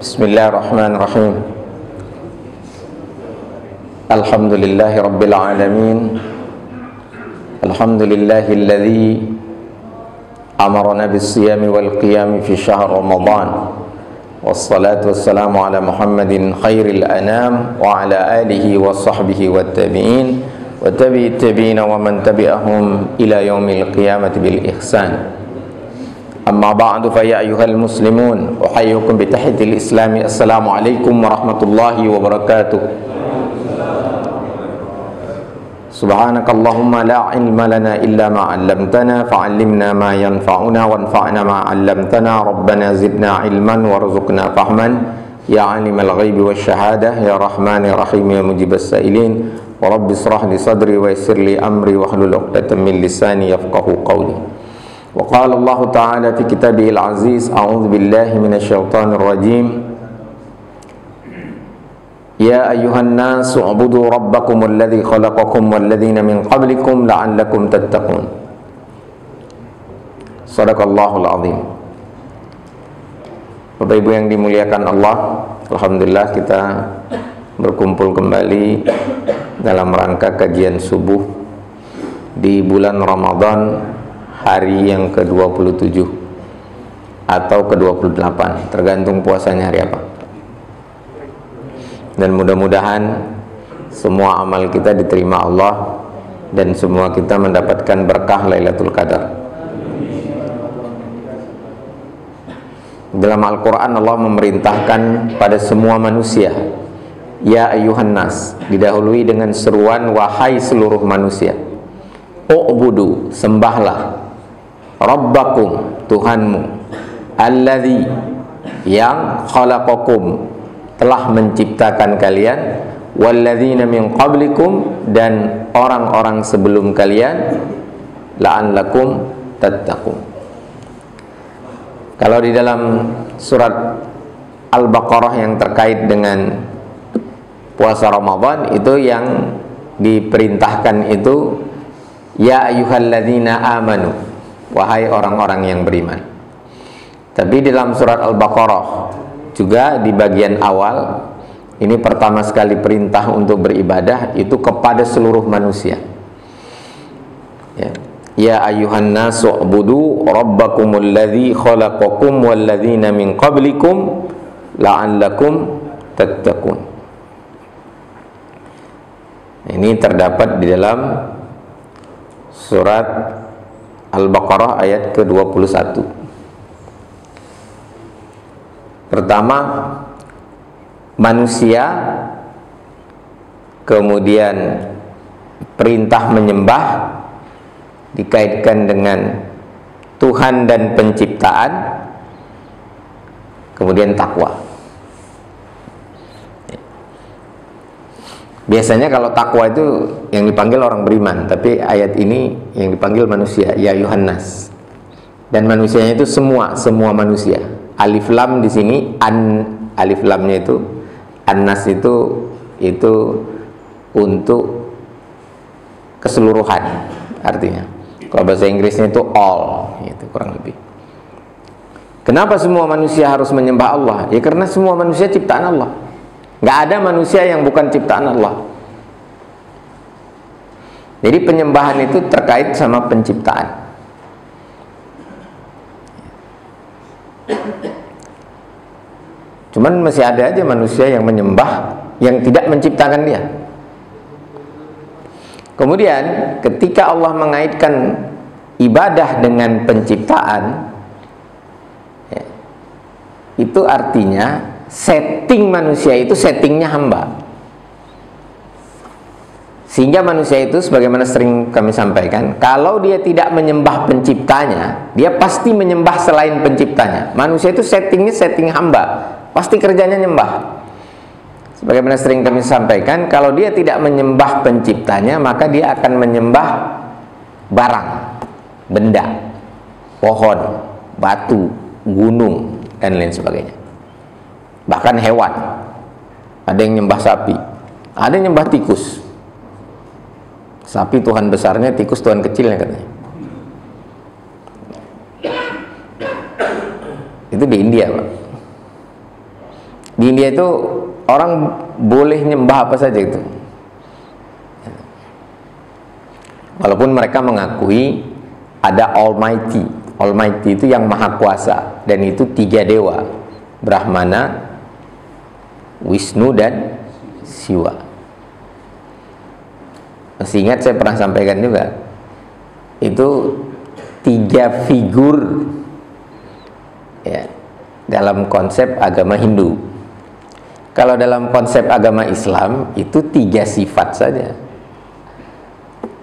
Bismillahirrahmanirrahim. Alhamdulillahi rabbil alamin. Alhamdulillahilladzi amarna bis-siyami wal qiyami fi syahr Ramadan. Wassalatu wassalamu ala Muhammadin khairil anam wa ala alihi wa sahbihi wat tabi'in wa tabi'it tabi'ina wa man tabi'ahum ila yaumil qiyamati bil ihsan. Amma ba'du fa ya ayyuhal muslimun uhayyukum bi tahiyatil islami. Assalamu alaikum warahmatullahi wabarakatuh. Subhanakallahumma la ilma lana illa ma 'allamtana fa'allimna ma yanfa'una wanfa'na ma 'allamtana. Rabbana zidna ilman warzuqna fahman ya 'alimal ghaibi wasyahadah ya rahman ya rahim ya mujibas sa'ilin. Wa rabbi israh li sadri wa yassir li amri wahlul 'uqdatam min lisani yafqahu qawli. Wa qala Allah Ta'ala fi kitabihil aziz, a'udzu billahi minasyaitonir rajim. Ya ayyuhan nasu ubudu rabbakumul ladzi khalaqakum wal ladzina min qablikum la'allakum tattaqun. Shadaqallahul azim. Bapak Ibu yang dimuliakan Allah, alhamdulillah kita berkumpul kembali dalam rangka kajian subuh di bulan Ramadan, hari yang ke-27 atau ke-28, tergantung puasanya hari apa. Dan mudah-mudahan semua amal kita diterima Allah dan semua kita mendapatkan berkah Lailatul Qadar. Dalam Al-Quran Allah memerintahkan pada semua manusia, ya ayyuhan nas, didahului dengan seruan wahai seluruh manusia. U'budu, sembahlah, Rabbakum, Tuhanmu, alladzi, yang khalaqakum, telah menciptakan kalian, walladzina min qablikum, dan orang-orang sebelum kalian, la'allakum tattaqun. Kalau di dalam surat Al-Baqarah yang terkait dengan puasa Ramadan, itu yang diperintahkan itu ya ayyuhalladzina amanu, wahai orang-orang yang beriman. Tapi dalam surat Al-Baqarah juga di bagian awal ini pertama sekali perintah untuk beribadah itu kepada seluruh manusia. Ya ayyuhan nasu ubudu rabbakumul ladzi khalaqakum wal ladzina min qablikum la'allakum tattaqun. Ini terdapat di dalam surat Al-Baqarah ayat ke-21. Pertama, manusia, kemudian perintah menyembah dikaitkan dengan Tuhan dan penciptaan, kemudian takwa. Biasanya kalau takwa itu yang dipanggil orang beriman, tapi ayat ini yang dipanggil manusia, ya ayyuhan nas. Dan manusianya itu semua manusia. Alif lam di sini, alif lamnya itu an-nas itu untuk keseluruhan artinya. Kalau bahasa Inggrisnya itu all, itu kurang lebih. Kenapa semua manusia harus menyembah Allah? Ya karena semua manusia ciptaan Allah. Nggak ada manusia yang bukan ciptaan Allah. Jadi penyembahan itu terkait sama penciptaan. Cuman masih ada aja manusia yang menyembah yang tidak menciptakan dia. Kemudian ketika Allah mengaitkan ibadah dengan penciptaan, itu artinya setting manusia itu settingnya hamba. Sehingga manusia itu sebagaimana sering kami sampaikan, kalau dia tidak menyembah penciptanya, dia pasti menyembah selain penciptanya. Manusia itu settingnya setting hamba, pasti kerjanya nyembah. Sebagaimana sering kami sampaikan, kalau dia tidak menyembah penciptanya, maka dia akan menyembah barang, benda, pohon, batu, gunung, dan lain sebagainya. Bahkan hewan. Ada yang nyembah sapi, ada yang nyembah tikus. Sapi Tuhan besarnya, tikus Tuhan kecilnya katanya. Itu di India, Pak. Di India itu orang boleh nyembah apa saja itu, walaupun mereka mengakui ada Almighty. Almighty itu yang maha kuasa, dan itu 3 dewa, Brahmana, Wisnu, dan Siwa. Masih ingat saya pernah sampaikan juga, itu 3 figur ya, dalam konsep agama Hindu. Kalau dalam konsep agama Islam itu 3 sifat saja.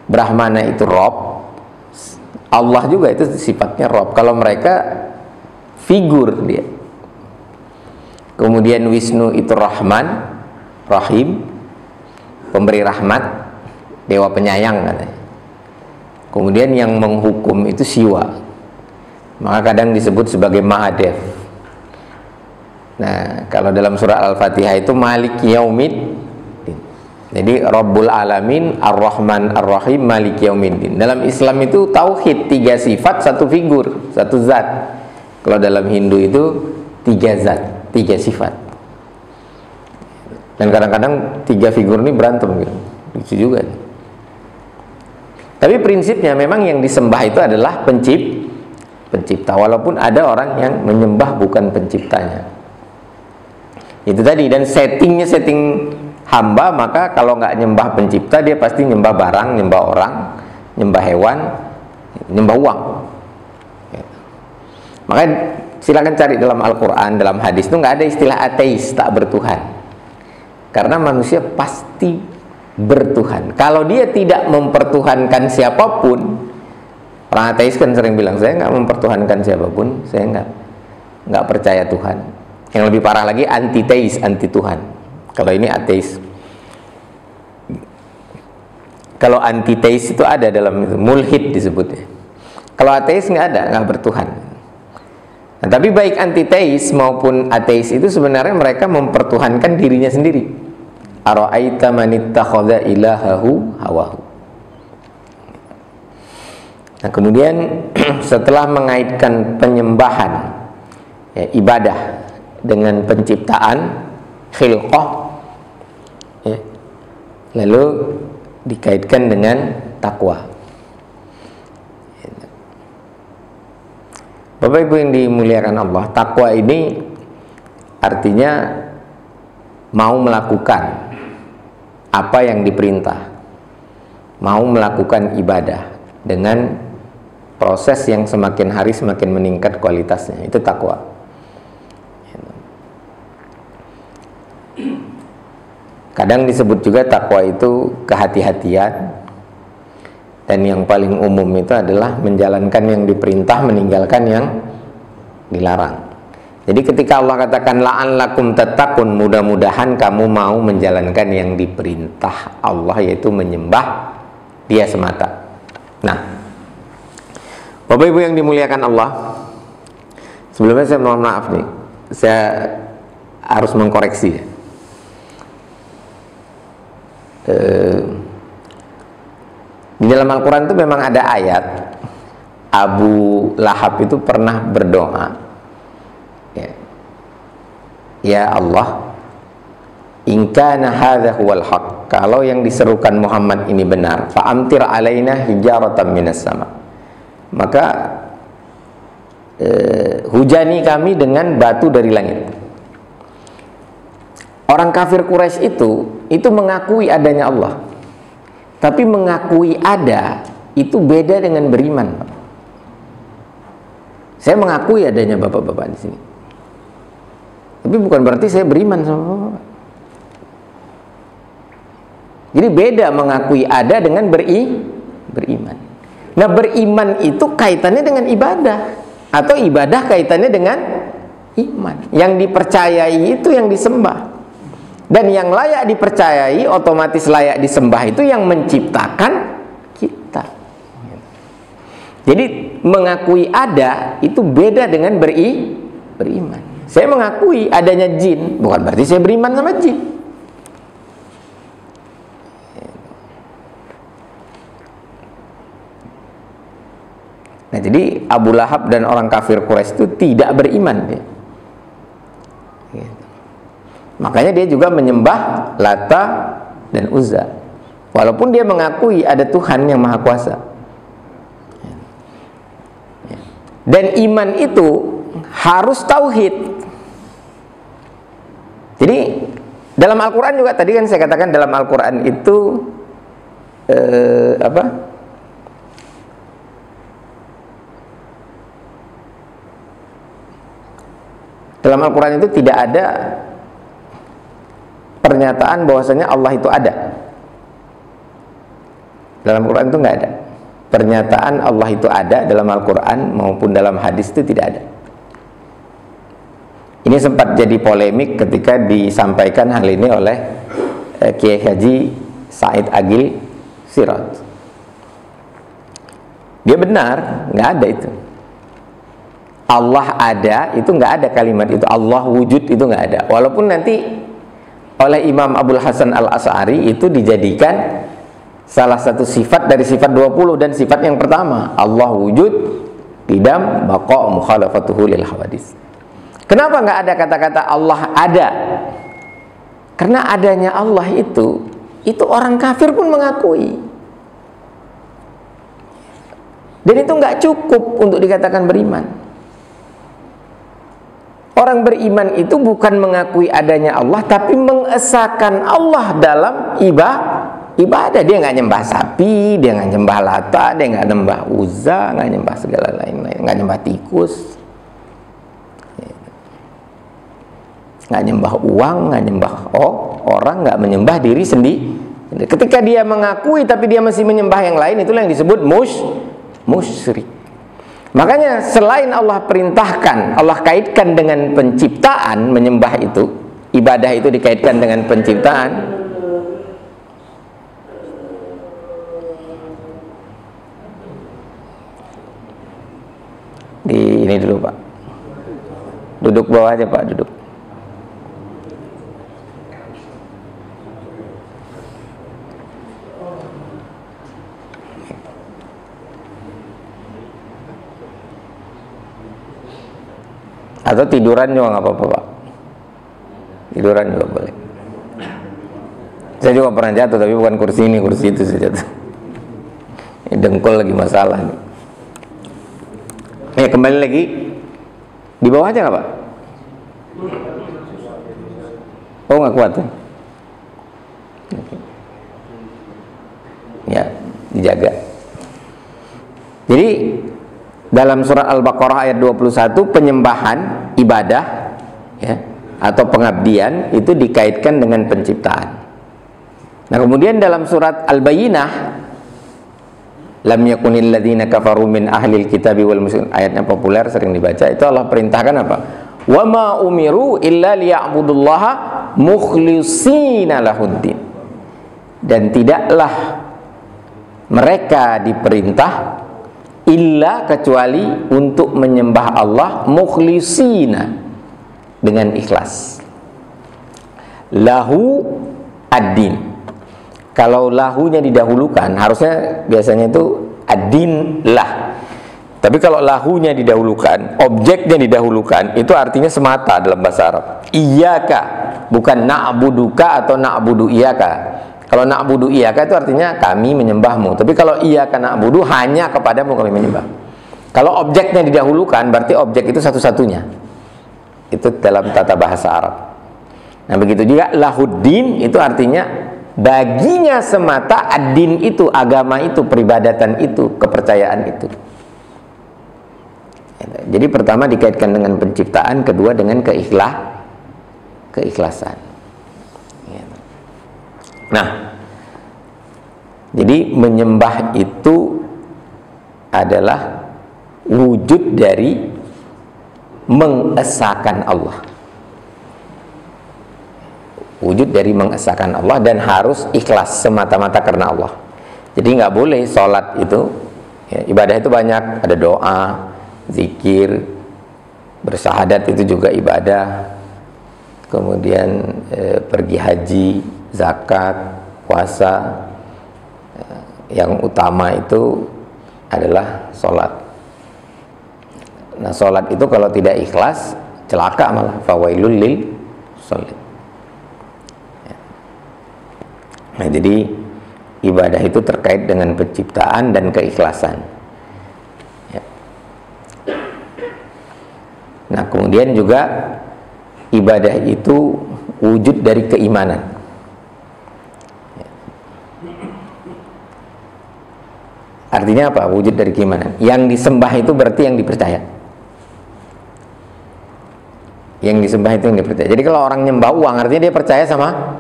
Brahmana itu Rob, Allah juga itu sifatnya Rob. Kalau mereka figur dia. Kemudian Wisnu itu Rahman, Rahim, pemberi rahmat, dewa penyayang katanya. Kemudian yang menghukum itu Siwa, maka kadang disebut sebagai Mahadev. Nah, kalau dalam surah Al-Fatihah itu Malik Yaumiddin. Jadi Rabbul Alamin, Ar-Rahman, Ar-Rahim, Malik Yaumiddin. Dalam Islam itu tauhid 3 sifat, 1 figur, 1 zat. Kalau dalam Hindu itu 3 zat, 3 sifat. Dan kadang-kadang 3 figur ini berantem gitu. Lucu juga. Tapi prinsipnya memang yang disembah itu adalah pencipta, walaupun ada orang yang menyembah bukan penciptanya. Itu tadi, dan setting hamba, maka kalau nggak nyembah pencipta, dia pasti nyembah barang, nyembah orang, nyembah hewan, nyembah uang. Makanya silakan cari dalam Al-Quran, dalam hadis itu nggak ada istilah ateis, tak bertuhan. Karena manusia pasti bertuhan. Kalau dia tidak mempertuhankan siapapun, orang ateis kan sering bilang, saya nggak mempertuhankan siapapun, saya nggak percaya Tuhan. Yang lebih parah lagi antiteis, anti Tuhan. Kalau ini ateis. Kalau antiteis itu ada dalam itu, mulhid disebutnya. Kalau ateis nggak ada, nggak bertuhan. Nah, tapi baik antiteis maupun ateis itu sebenarnya mereka mempertuhankan dirinya sendiri. Ara'aita man ittakhadha ilahahu hawahu. Nah, kemudian setelah mengaitkan penyembahan ya, ibadah dengan penciptaan, khilqah ya, lalu dikaitkan dengan takwa. Bapak Ibu yang dimuliakan Allah, takwa ini artinya mau melakukan apa yang diperintah, mau melakukan ibadah dengan proses yang semakin hari semakin meningkat kualitasnya. Itu takwa. Kadang disebut juga takwa itu kehati-hatian, dan yang paling umum itu adalah menjalankan yang diperintah, meninggalkan yang dilarang. Jadi ketika Allah katakan la'allakum tattaqun, mudah-mudahan kamu mau menjalankan yang diperintah Allah, yaitu menyembah Dia semata. Nah, Bapak Ibu yang dimuliakan Allah, sebelumnya saya mohon maaf nih, saya harus mengkoreksi ya. Di dalam Al-Quran itu memang ada ayat Abu Lahab itu pernah berdoa, ya Allah, in kana hadza huwal haq, kalau yang diserukan Muhammad ini benar, fa'amtir alaina hijaratan minas sama, maka hujani kami dengan batu dari langit. Orang kafir Quraisy itu mengakui adanya Allah, tapi mengakui ada itu beda dengan beriman. Saya mengakui adanya bapak-bapak di sini, tapi bukan berarti saya beriman sama bapak. Jadi beda mengakui ada dengan beriman. Nah, beriman itu kaitannya dengan ibadah, atau ibadah kaitannya dengan iman. Yang dipercayai itu yang disembah. Dan yang layak dipercayai, otomatis layak disembah itu yang menciptakan kita. Jadi mengakui ada itu beda dengan beriman. Saya mengakui adanya jin, bukan berarti saya beriman sama jin. Nah, jadi Abu Lahab dan orang kafir Quraisy itu tidak beriman ya. Makanya dia juga menyembah Lata dan Uzza, walaupun dia mengakui ada Tuhan yang Maha Kuasa. Dan iman itu harus tauhid. Jadi dalam Al-Quran juga, tadi kan saya katakan dalam Al-Quran itu dalam Al-Quran itu tidak ada pernyataan bahwasanya Allah itu ada. Dalam Al-Quran itu nggak ada pernyataan Allah itu ada dalam Al-Quran maupun dalam hadis, itu tidak ada. Ini sempat jadi polemik ketika disampaikan hal ini oleh Kiai Haji Said Agil Sirot. Dia benar, nggak ada itu. Allah ada, itu nggak ada kalimat itu. Allah wujud, itu nggak ada. Walaupun nanti oleh Imam Abdul Hasan Al-Asy'ari itu dijadikan salah satu sifat dari sifat 20, dan sifat yang pertama, Allah wujud, qidam, baqa, mukhalafatuhu lil hawadis. Kenapa nggak ada kata-kata Allah ada? Karena adanya Allah itu orang kafir pun mengakui. Dan itu nggak cukup untuk dikatakan beriman. Orang beriman itu bukan mengakui adanya Allah, tapi mengesahkan Allah dalam ibadah. Dia nggak nyembah sapi, dia nggak nyembah Lata, dia nggak nyembah Uzza, nggak nyembah segala lain-lain, nggak nyembah tikus, nggak nyembah uang, nggak nyembah orang, nggak menyembah diri sendiri. Ketika dia mengakui tapi dia masih menyembah yang lain, itulah yang disebut musyrik. Makanya selain Allah perintahkan, Allah kaitkan dengan penciptaan, menyembah itu, ibadah itu dikaitkan dengan penciptaan. Ini dulu Pak, duduk bawah aja Pak, duduk. Atau tiduran juga nggak apa-apa Pak, tiduran juga boleh. Saya juga pernah jatuh, tapi bukan kursi ini, kursi itu saya jatuh. Ini dengkul lagi masalah nih. Kembali lagi di bawah aja nggak Pak? Oh nggak kuat ya? Ya, dijaga. Jadi dalam surat Al-Baqarah ayat 21, penyembahan, ibadah ya, atau pengabdian itu dikaitkan dengan penciptaan. Nah kemudian dalam surat Al-Bayyinah, lam yakunil ladzina kafaru min ahlil kitabi wal musyrikin, ayatnya populer, sering dibaca, itu Allah perintahkan apa? Wa ma umiru illa liya'budullaha mukhlishina lahuddin. Dan tidaklah mereka diperintah illa, kecuali untuk menyembah Allah mukhlishina, dengan ikhlas. Lahu ad-din. Kalau lahunya didahulukan, harusnya biasanya itu ad-din lah. Tapi kalau lahunya didahulukan, objeknya didahulukan, itu artinya semata dalam bahasa Arab. Iyyaka, bukan na'buduka atau na'budu iyyaka. Kalau na'budu iyyaka itu artinya kami menyembahmu. Tapi kalau iyyaka na'budu, hanya kepadamu kami menyembah. Kalau objeknya didahulukan, berarti objek itu satu-satunya. Itu dalam tata bahasa Arab. Nah begitu juga lahuddin, itu artinya baginya semata ad-din itu, agama itu, peribadatan itu, kepercayaan itu. Jadi pertama dikaitkan dengan penciptaan, kedua dengan keikhlasan. Nah, jadi menyembah itu adalah wujud dari mengesahkan Allah. Wujud dari mengesahkan Allah, dan harus ikhlas semata-mata karena Allah. Jadi nggak boleh sholat itu ya, ibadah itu banyak, ada doa, zikir, bersyahadat itu juga ibadah, kemudian pergi haji, zakat, puasa, yang utama itu adalah sholat. Nah sholat itu kalau tidak ikhlas, celaka malah, fawailul lil sholin. Nah, jadi ibadah itu terkait dengan penciptaan dan keikhlasan. Ya. Nah, kemudian juga ibadah itu wujud dari keimanan. Ya. Artinya apa? Wujud dari keimanan. Yang disembah itu berarti yang dipercaya. Yang disembah itu yang dipercaya. Jadi kalau orang nyembah uang, artinya dia percaya sama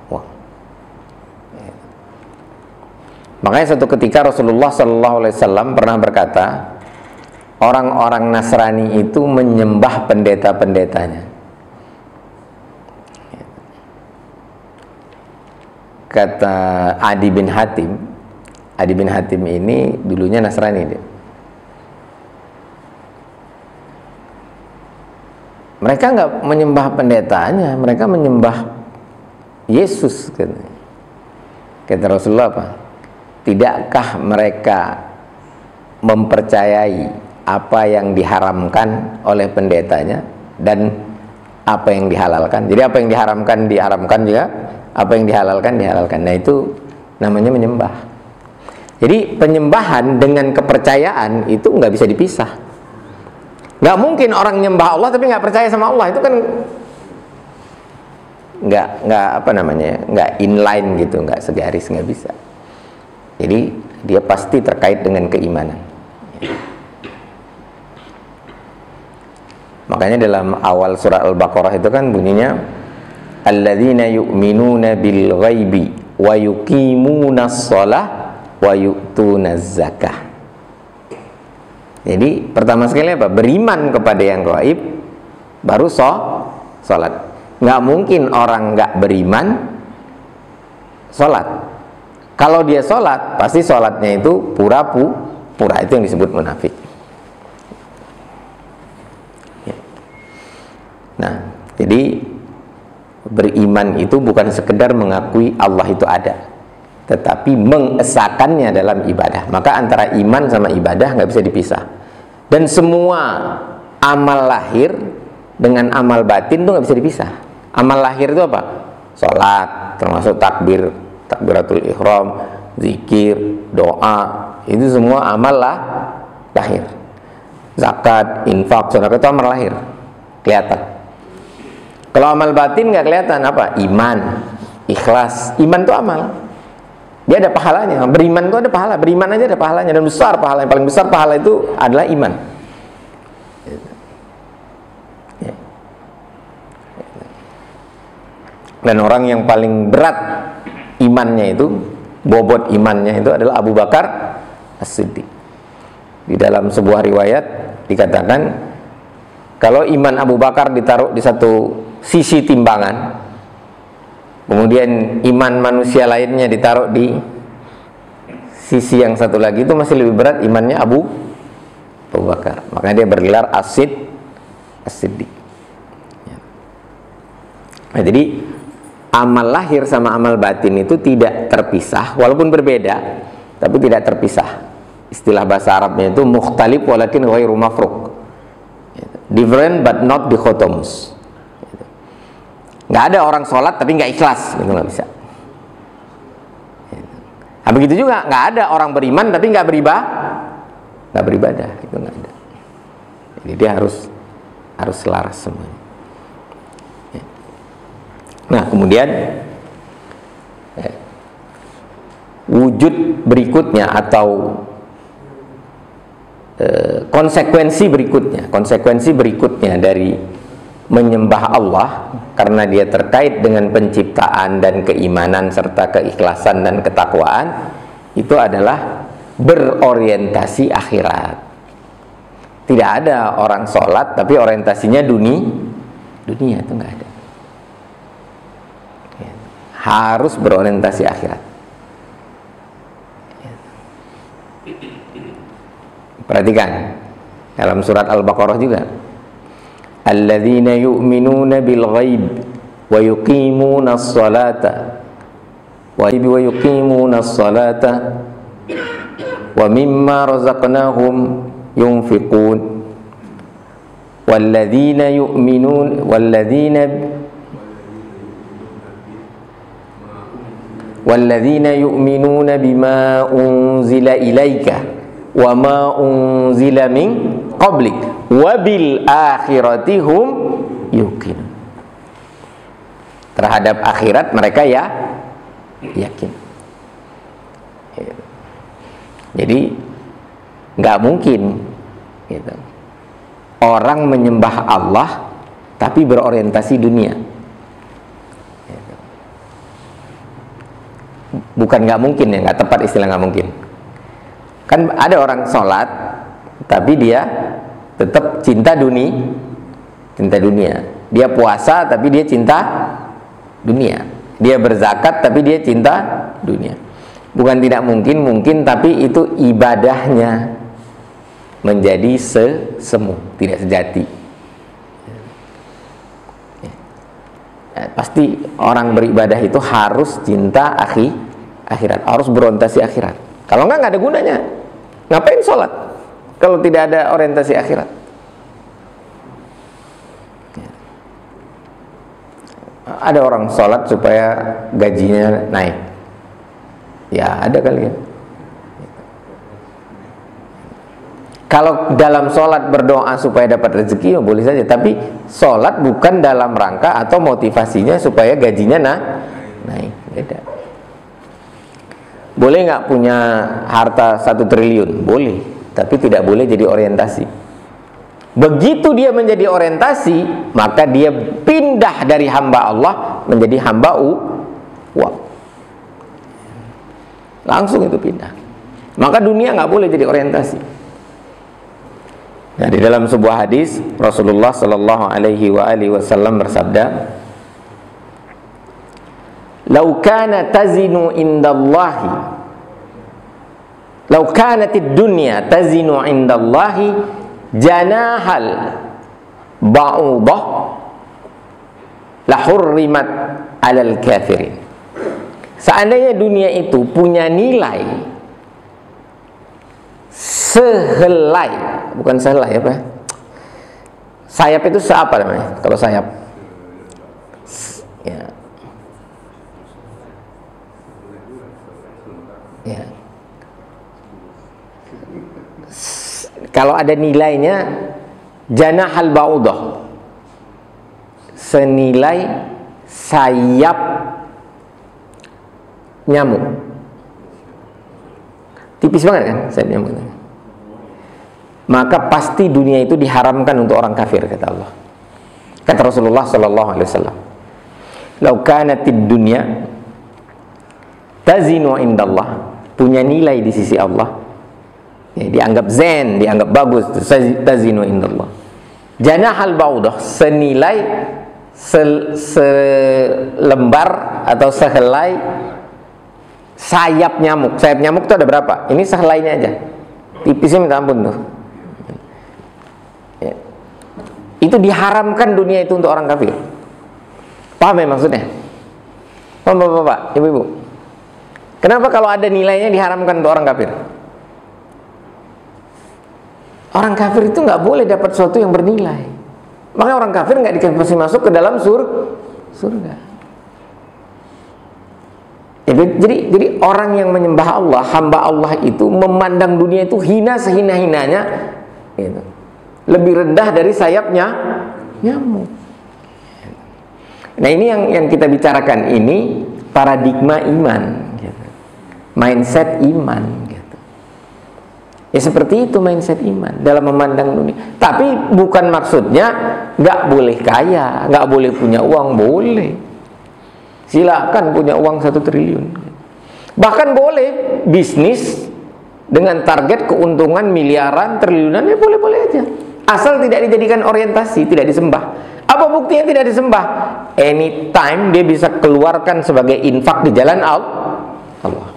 uang. Ya. Makanya suatu ketika Rasulullah SAW pernah berkata, orang-orang Nasrani itu menyembah pendeta-pendetanya. Kata Adi bin Hatim ini dulunya Nasrani dia. Mereka nggak menyembah pendetanya, mereka menyembah Yesus. Kata Rasulullah apa? Tidakkah mereka mempercayai apa yang diharamkan oleh pendetanya dan apa yang dihalalkan? Jadi apa yang diharamkan juga, apa yang dihalalkan. Nah, itu namanya menyembah. Jadi penyembahan dengan kepercayaan itu nggak bisa dipisah. Nggak mungkin orang nyembah Allah tapi nggak percaya sama Allah. Itu kan nggak inline gitu, nggak segaris, nggak bisa. Jadi dia pasti terkait dengan keimanan. Makanya dalam awal surah Al-Baqarah itu kan bunyinya alladzina yu'minuna bil ghaibi wa yuqimunas shalah wa yu'tunaz zakah. Jadi pertama sekali apa? Beriman kepada yang gaib, baru sholat. Nggak mungkin orang nggak beriman sholat. Kalau dia sholat, pasti sholatnya itu pura-pura. Itu yang disebut munafik. Nah, jadi beriman itu bukan sekedar mengakui Allah itu ada, tetapi mengesakannya dalam ibadah. Maka antara iman sama ibadah nggak bisa dipisah. Dan semua amal lahir dengan amal batin itu nggak bisa dipisah. Amal lahir itu apa? Sholat, termasuk takbiratul ihram, zikir, doa, itu semua amal lahir. Zakat, infak, sedekah itu amal lahir, kelihatan. Kalau amal batin nggak kelihatan, apa? Iman, ikhlas. Iman itu amal. Dia ada pahalanya. Beriman itu ada pahala. Beriman aja ada pahalanya, dan besar pahala. Yang paling besar pahala itu adalah iman. Dan orang yang paling berat imannya itu, bobot imannya itu adalah Abu Bakar As-Siddiq. Di dalam sebuah riwayat dikatakan, kalau iman Abu Bakar ditaruh di satu sisi timbangan, kemudian iman manusia lainnya ditaruh di sisi yang satu lagi, itu masih lebih berat imannya Abu Bakar. Makanya dia bergelar As-Siddiq. Nah, jadi amal lahir sama amal batin itu tidak terpisah, walaupun berbeda, tapi tidak terpisah. Istilah bahasa Arabnya itu mukhtalif walakin ghairu mafruq. Different but not dichotomous. Nggak ada orang sholat tapi nggak ikhlas, itu nggak bisa. Nah, begitu juga nggak ada orang beriman tapi nggak beribadah, itu nggak ada. Jadi dia harus selaras semuanya. Nah, kemudian wujud berikutnya atau konsekuensi berikutnya dari menyembah Allah, karena dia terkait dengan penciptaan dan keimanan serta keikhlasan dan ketakwaan, itu adalah berorientasi akhirat. Tidak ada orang sholat tapi orientasinya dunia, itu nggak ada. Harus berorientasi akhirat. Perhatikan dalam surat Al-Baqarah juga, alladzina yu'minuna bil ghaib wa yuqimunas salata wa yuqimunas salata wa mimma razaqnahum yunfiqun walladzina yu'minun walladzina walladzina yu'minuna bima unzila ilaika wa ma unzila min qablik wa bil akhirati hum yuqinun. Terhadap akhirat mereka ya yakin. Jadi nggak mungkin gitu, orang menyembah Allah tapi berorientasi dunia. Bukan nggak mungkin ya, nggak tepat istilah nggak mungkin. Kan ada orang sholat tapi dia tetap cinta dunia. Dia puasa tapi dia cinta dunia. Dia berzakat tapi dia cinta dunia. Bukan tidak mungkin, mungkin, tapi itu ibadahnya menjadi semu, tidak sejati. Pasti orang beribadah itu harus cinta akhirat, harus berorientasi akhirat. Kalau enggak ada gunanya. Ngapain sholat kalau tidak ada orientasi akhirat? Ada orang sholat supaya gajinya naik, ya ada kali ya. Kalau dalam sholat berdoa supaya dapat rezeki, ya boleh saja. Tapi sholat bukan dalam rangka atau motivasinya supaya gajinya naik. Beda. Boleh nggak punya harta 1 triliun? Boleh. Tapi tidak boleh jadi orientasi. Begitu dia menjadi orientasi, maka dia pindah dari hamba Allah menjadi hamba uang. Langsung itu pindah. Maka dunia nggak boleh jadi orientasi. Nah, di dalam sebuah hadis Rasulullah Shallallahu Alaihi Wasallam bersabda, "Lau kana tazinu indallahi, lau kanatid dunya tazinu indallahi janahal ba'udah lahurrimat alal kafirin." Seandainya dunia itu punya nilai sehelai, bukan sehelai apa ya? Sayap itu seapa namanya? Kalau sayap, ya, ya. Kalau ada nilainya, janahal ba'udah, senilai sayap nyamuk. Tipis banget kan sayap nyamuk itu. Maka pasti dunia itu diharamkan untuk orang kafir, kata Allah. Kata Rasulullah Sallallahu Alaihi Wasallam, "Lau kanatid dunya tazinu indallah," punya nilai di sisi Allah, ya, dianggap zen, dianggap bagus, tazinu indallah. Janahal ba'udah, senilai selembar atau sehelai sayap nyamuk. Sayap nyamuk itu ada berapa? Ini sehelainya aja, tipisnya minta ampun tuh. Ya. Itu diharamkan dunia itu untuk orang kafir. Paham ya maksudnya? Paham bapak-bapak, ibu-ibu? Kenapa kalau ada nilainya diharamkan untuk orang kafir? Orang kafir itu nggak boleh dapat sesuatu yang bernilai. Makanya orang kafir nggak dikasih masuk ke dalam surga. Jadi orang yang menyembah Allah, hamba Allah itu memandang dunia itu hina sehina-hinanya, gitu. Lebih rendah dari sayapnya nyamuk. Nah, ini yang kita bicarakan ini paradigma iman, gitu. Mindset iman, gitu. Ya seperti itu mindset iman dalam memandang dunia. Tapi bukan maksudnya nggak boleh kaya, nggak boleh punya uang, boleh. Silakan punya uang 1 triliun. Bahkan boleh bisnis dengan target keuntungan miliaran, triliunan, ya boleh-boleh aja. Asal tidak dijadikan orientasi, tidak disembah. Apa buktinya tidak disembah? Anytime dia bisa keluarkan sebagai infak di jalan Allah.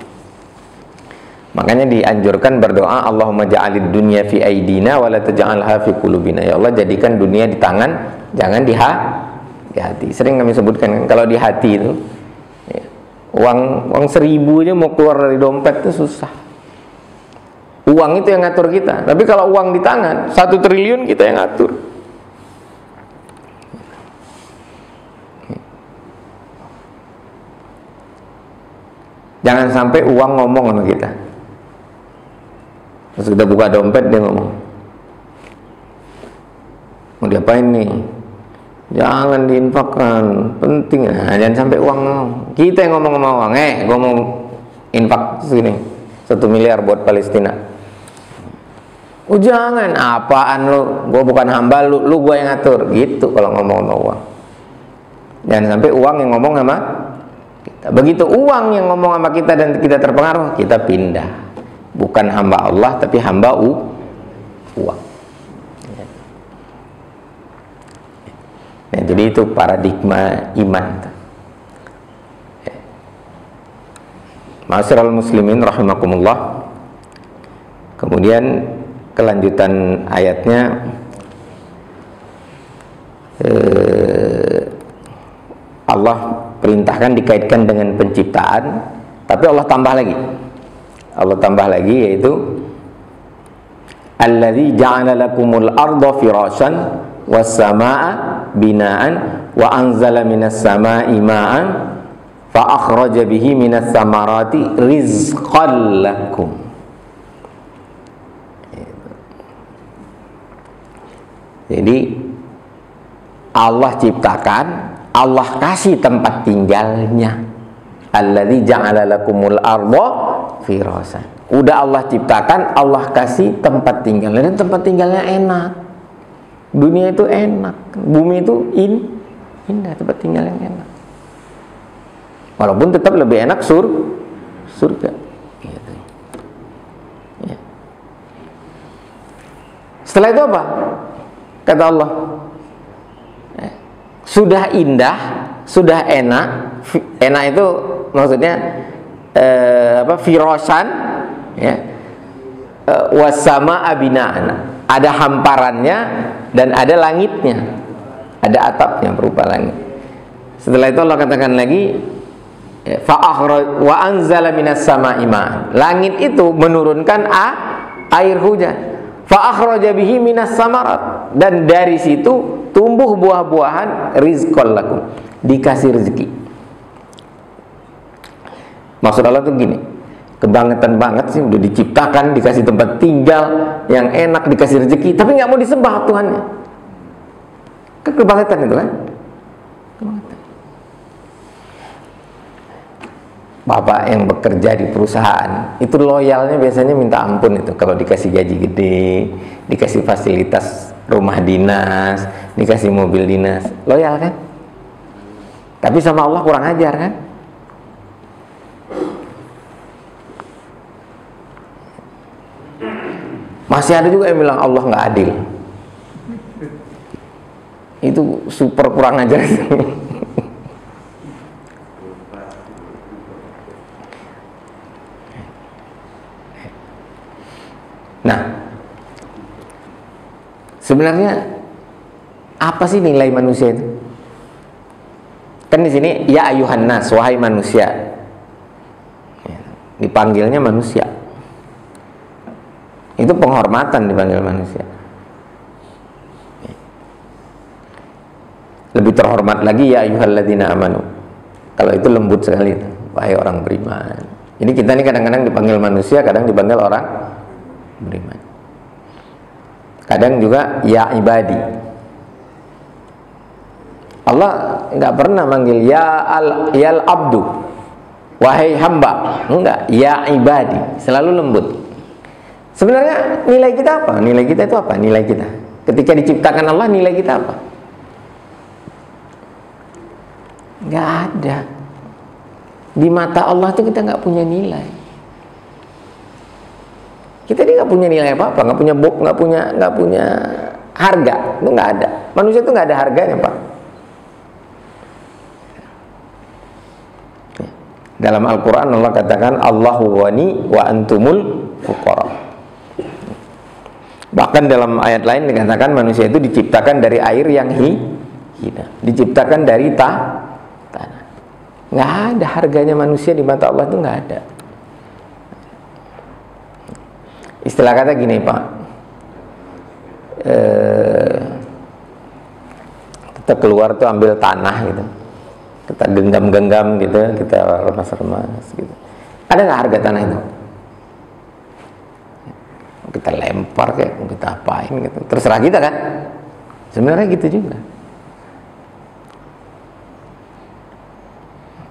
Makanya dianjurkan berdoa, Allahumma ja'alid dunya fi aidina wa la taj'alha fi qulubina. Ya Allah, jadikan dunia di tangan, jangan di hati. Sering kami sebutkan, kalau di hati itu ya, uang 1.000 aja mau keluar dari dompet itu susah. Uang itu yang ngatur kita. Tapi kalau uang di tangan 1 triliun kita yang ngatur. Jangan sampai uang ngomong sama kita. Terus kita buka dompet, dia ngomong, mau diapain nih? Jangan diinfakkan, penting. Nah, jangan sampai uang ngomong. Kita yang ngomong sama uang, gue mau infak segini, 1 miliar buat Palestina. Oh jangan, apaan lu? Gue bukan hamba lu gue yang ngatur. Gitu kalau ngomong sama uang. Jangan sampai uang yang ngomong sama kita. Begitu uang yang ngomong sama kita dan kita terpengaruh, kita pindah. Bukan hamba Allah, tapi hamba uang. Nah, jadi itu paradigma iman. Ma'asyiral muslimin rahimakumullah. Kemudian kelanjutan ayatnya, Allah perintahkan dikaitkan dengan penciptaan, tapi Allah tambah lagi, yaitu alladzi ja'ala lakumul arda firasyan was samaa'a binaan wa anzala minas samaa'i ma'an fa akhraja bihi minas samarati rizqan lakum. Jadi Allah ciptakan, Allah kasih tempat tinggalnya. Alladzi ja'ala lakumul arda firasyan. Udah Allah ciptakan, Allah kasih tempat tinggalnya, dan tempat tinggalnya enak. Dunia itu enak, bumi itu indah, tempat tinggal yang enak. Walaupun tetap lebih enak surga. Gitu. Ya. Setelah itu apa? Kata Allah, sudah indah, sudah enak. Enak itu maksudnya firasyan, ya. Wasama abinaan. Ada hamparannya dan ada langitnya, ada atapnya berupa langit. Setelah itu Allah katakan lagi, wa anzala minas sama'i ma'an. Langit itu menurunkan air hujan. Fa akhraja bihi minas samarat, dan dari situ tumbuh buah-buahan, rizqan lakum, dikasih rezeki. Maksud Allah tuh gini, kebangetan banget sih, udah diciptakan, dikasih tempat tinggal yang enak, dikasih rezeki, tapi nggak mau disembah Tuhannya. Kebangetan itu kan? Kebangetan. Bapak yang bekerja di perusahaan itu loyalnya biasanya minta ampun itu kalau dikasih gaji gede, dikasih fasilitas rumah dinas, dikasih mobil dinas, loyal kan? Tapi sama Allah kurang ajar kan? Masih ada juga yang bilang Allah nggak adil. Itu super kurang ajar. Nah, sebenarnya apa sih nilai manusia itu? Kan di sini ya ayuhan nas, wahai manusia. Dipanggilnya manusia. Itu penghormatan dipanggil manusia. Lebih terhormat lagi ya ayyuhalladzina amanu. Kalau itu lembut sekali itu, wahai orang beriman. Jadi kita ini kadang-kadang dipanggil manusia, kadang dipanggil orang beriman. Kadang juga ya ibadi. Allah nggak pernah manggil ya abdu, wahai hamba. Enggak, ya ibadi, selalu lembut. Sebenarnya nilai kita apa? Nilai kita itu apa? Nilai kita ketika diciptakan Allah, nilai kita apa? Nggak ada. Di mata Allah itu kita nggak punya nilai. Kita ini nggak punya nilai apa-apa, nggak punya harga, itu nggak ada. Manusia itu nggak ada harganya, Pak. Dalam Al-Quran Allah katakan Allahu ghani wa antumul fuqara. Bahkan dalam ayat lain dikatakan manusia itu diciptakan dari air yang hina, diciptakan dari tanah. Nggak ada harganya manusia di mata Allah, itu nggak ada. Istilah kata gini, Pak, kita keluar tuh ambil tanah gitu, kita genggam-genggam gitu, kita remas-remas gitu. Ada nggak harga tanah itu? Kita lempar kayak kita apain gitu, terserah kita kan. Sebenarnya gitu juga.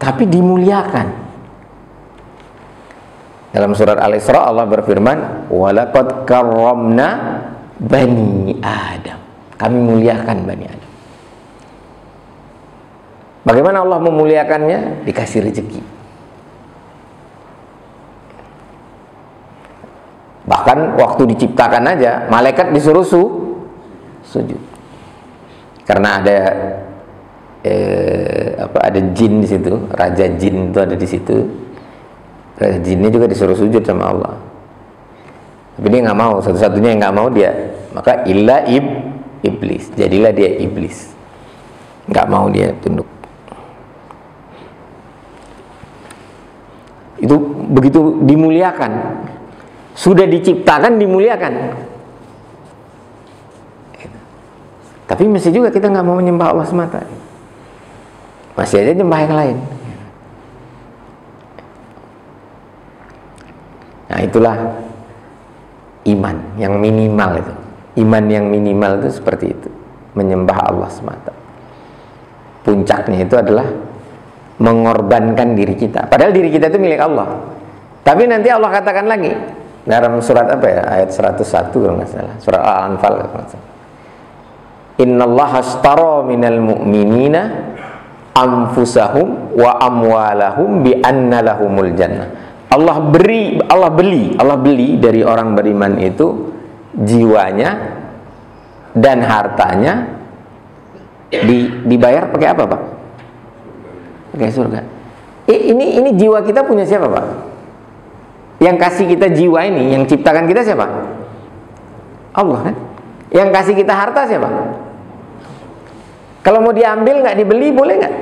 Tapi dimuliakan. Dalam surat Al-Isra Allah berfirman, "Walaqad karramna bani Adam." Kami muliakan bani Adam. Bagaimana Allah memuliakannya? Dikasih rezeki. Bahkan waktu diciptakan aja, malaikat disuruh sujud. Karena ada ada jin di situ, raja jin itu ada di situ. Raja jinnya juga disuruh sujud sama Allah. Tapi dia nggak mau, satu-satunya yang nggak mau dia. Maka illa iblis, jadilah dia iblis. Nggak mau dia tunduk. Itu begitu dimuliakan, sudah diciptakan dimuliakan. Tapi masih juga kita nggak mau menyembah Allah semata, masih aja nyembah yang lain. Nah itulah iman yang minimal itu. Iman yang minimal itu seperti itu, menyembah Allah semata. Puncaknya itu adalah mengorbankan diri kita. Padahal diri kita itu milik Allah. Tapi nanti Allah katakan lagi dalam surat apa ya? Ayat 101 kalau nggak salah. Surat Al-Anfal kalau nggak salah. Innallaha ashtara minal mu'minina anfusahum wa amwalahum bi anna lahumul jannah. Allah beli dari orang beriman itu jiwanya dan hartanya dibayar pakai apa, Pak? Pakai surga. Ini jiwa kita punya siapa, Pak? Yang kasih kita jiwa ini, yang ciptakan kita siapa? Allah kan? Yang kasih kita harta siapa? Kalau mau diambil nggak dibeli, boleh nggak?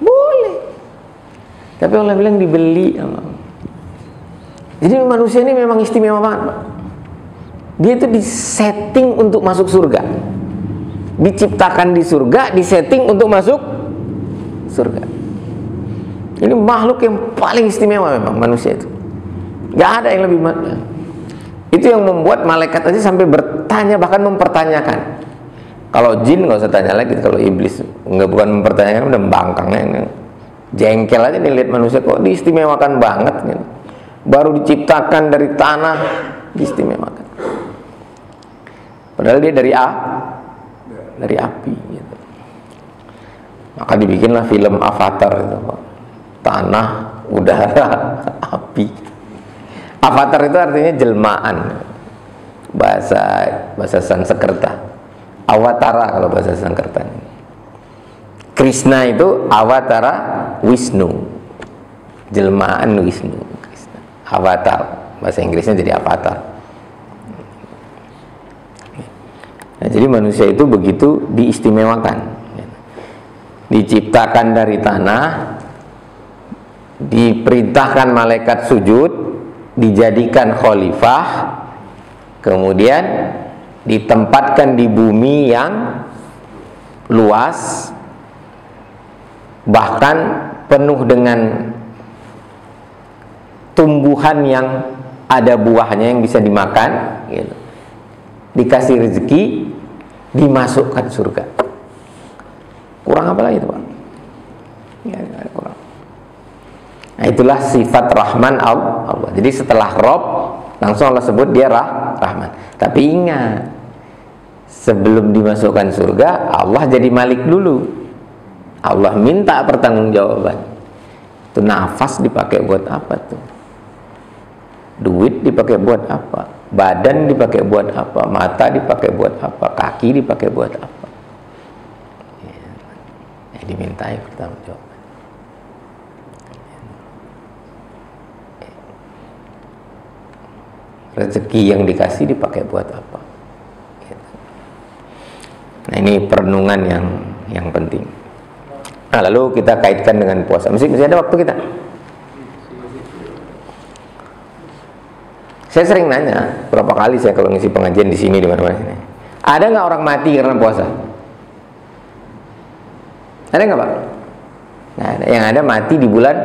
Boleh. Tapi Allah bilang dibeli. Jadi manusia ini memang istimewa banget, Pak. Dia itu disetting untuk masuk surga. Diciptakan di surga, disetting untuk masuk surga. Ini makhluk yang paling istimewa memang manusia itu. Gak ada yang lebih. Itu yang membuat malaikat aja sampai bertanya, bahkan mempertanyakan. Kalau jin nggak usah tanya lagi, kalau iblis nggak, bukan mempertanyakan, udah bangkangnya. Jengkel aja nih lihat manusia kok diistimewakan banget gitu. Baru diciptakan dari tanah diistimewakan. Padahal dia dari api gitu. Maka dibikinlah film Avatar itu, Pak. Tanah, udara, api. Avatar itu artinya jelmaan. Bahasa Sanskerta. Awatara kalau bahasa Sanskerta. Krishna itu Awatara Wisnu. Jelmaan Wisnu. Krishna. Avatar. Bahasa Inggrisnya jadi avatar. Nah, jadi manusia itu begitu diistimewakan. Diciptakan dari tanah, diperintahkan malaikat sujud, dijadikan khalifah, kemudian ditempatkan di bumi yang luas, bahkan penuh dengan tumbuhan yang ada buahnya yang bisa dimakan gitu. Dikasih rezeki, dimasukkan surga. Kurang apa lagi itu, Pak? Ya, kurang. Nah, itulah sifat Rahman Allah. Jadi setelah Rob, langsung Allah sebut dia Rahman. Tapi ingat, sebelum dimasukkan surga, Allah jadi Malik dulu. Allah minta pertanggungjawaban. Itu nafas dipakai buat apa tuh? Duit dipakai buat apa? Badan dipakai buat apa? Mata dipakai buat apa? Kaki dipakai buat apa? Ya, dimintai pertanggungjawaban. Rezeki yang dikasih dipakai buat apa? Nah, ini perenungan yang penting. Nah, lalu kita kaitkan dengan puasa. Masih ada waktu kita. Saya sering nanya, berapa kali saya kalau ngisi pengajian di sini, di mana-mana sini. Ada nggak orang mati karena puasa? Ada nggak, Pak? Nggak ada. Yang ada mati di bulan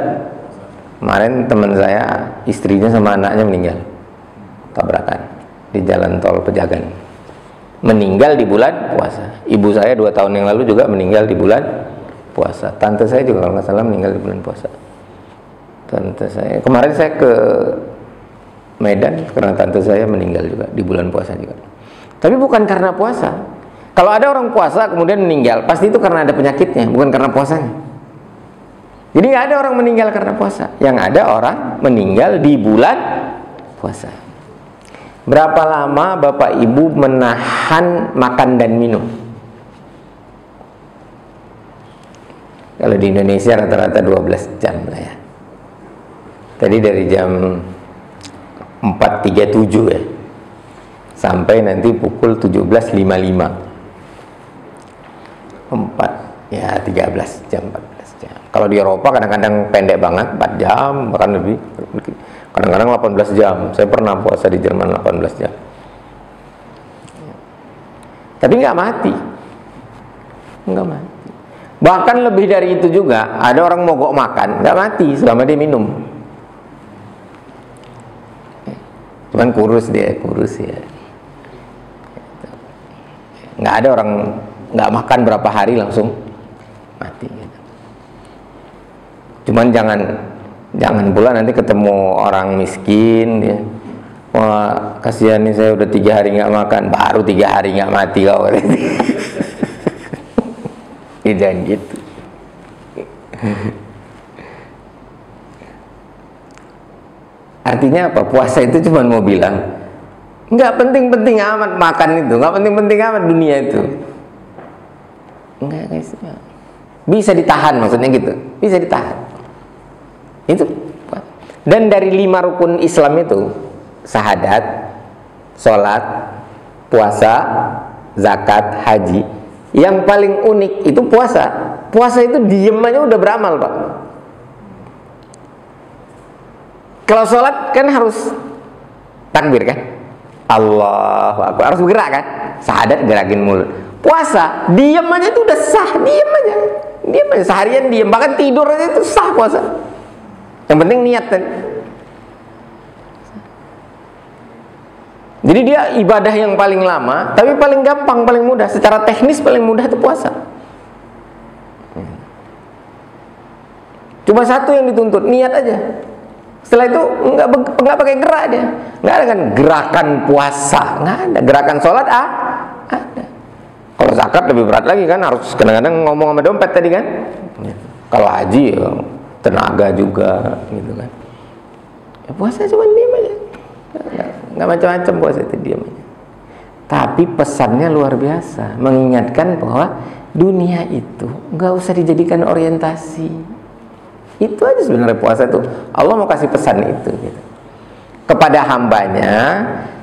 Kemarin teman saya, istrinya sama anaknya meninggal tabrakan di jalan tol Pejagan. Meninggal di bulan puasa. Ibu saya 2 tahun yang lalu juga meninggal di bulan puasa. Tante saya juga kalau nggak salah meninggal di bulan puasa. Tante saya, kemarin saya ke Medan karena tante saya meninggal juga di bulan puasa juga. Tapi bukan karena puasa. Kalau ada orang puasa kemudian meninggal, pasti itu karena ada penyakitnya, bukan karena puasanya. Jadi nggak ada orang meninggal karena puasa. Yang ada orang meninggal di bulan puasa. Berapa lama Bapak Ibu menahan makan dan minum? Kalau di Indonesia rata-rata 12 jam lah ya. Tadi dari jam 4.37 ya, sampai nanti pukul 17.55. 4 ya 13 jam, 14 jam. Kalau di Eropa kadang-kadang pendek banget, 4 jam bahkan lebih, kadang-kadang 18 jam. Saya pernah puasa di Jerman 18 jam. Tapi nggak mati. Nggak mati. Bahkan lebih dari itu juga, ada orang mogok makan nggak mati selama dia minum. Cuman kurus dia, kurus ya. Nggak ada orang nggak makan berapa hari langsung mati gitu. Cuman jangan pula nanti ketemu orang miskin ya, wah kasihan nih saya udah 3 hari nggak makan, baru 3 hari nggak mati kau. Jangan gitu. Artinya apa? Puasa itu cuma mau bilang nggak penting-penting amat makan itu, nggak penting-penting amat dunia itu. Enggak guys, bisa ditahan, maksudnya gitu, bisa ditahan itu. Dan dari 5 rukun Islam itu, syahadat, sholat, puasa, zakat, haji, yang paling unik itu puasa. Puasa itu diem aja udah beramal Pak. Kalau sholat kan harus takbir kan, Allahu Akbar, harus bergerak kan, syahadat gerakin mulut. Puasa, diem aja itu udah sah, diem aja seharian diem, bahkan tidur aja itu sah puasa. Yang penting niat kan. Jadi dia ibadah yang paling lama, tapi paling gampang, paling mudah, secara teknis paling mudah itu puasa. Cuma satu yang dituntut, niat aja. Setelah itu nggak pakai gerak dia, nggak ada kan gerakan puasa, nggak ada. Gerakan sholat ada. Kalau zakat lebih berat lagi kan, harus kadang-kadang ngomong sama dompet tadi kan. Kalau haji ya tenaga juga gitu kan. Ya, puasa cuma diam aja, nggak macam-macam puasa itu, diam aja. Tapi pesannya luar biasa, mengingatkan bahwa dunia itu nggak usah dijadikan orientasi. Itu aja sebenarnya puasa itu. Allah mau kasih pesan itu gitu, kepada hambanya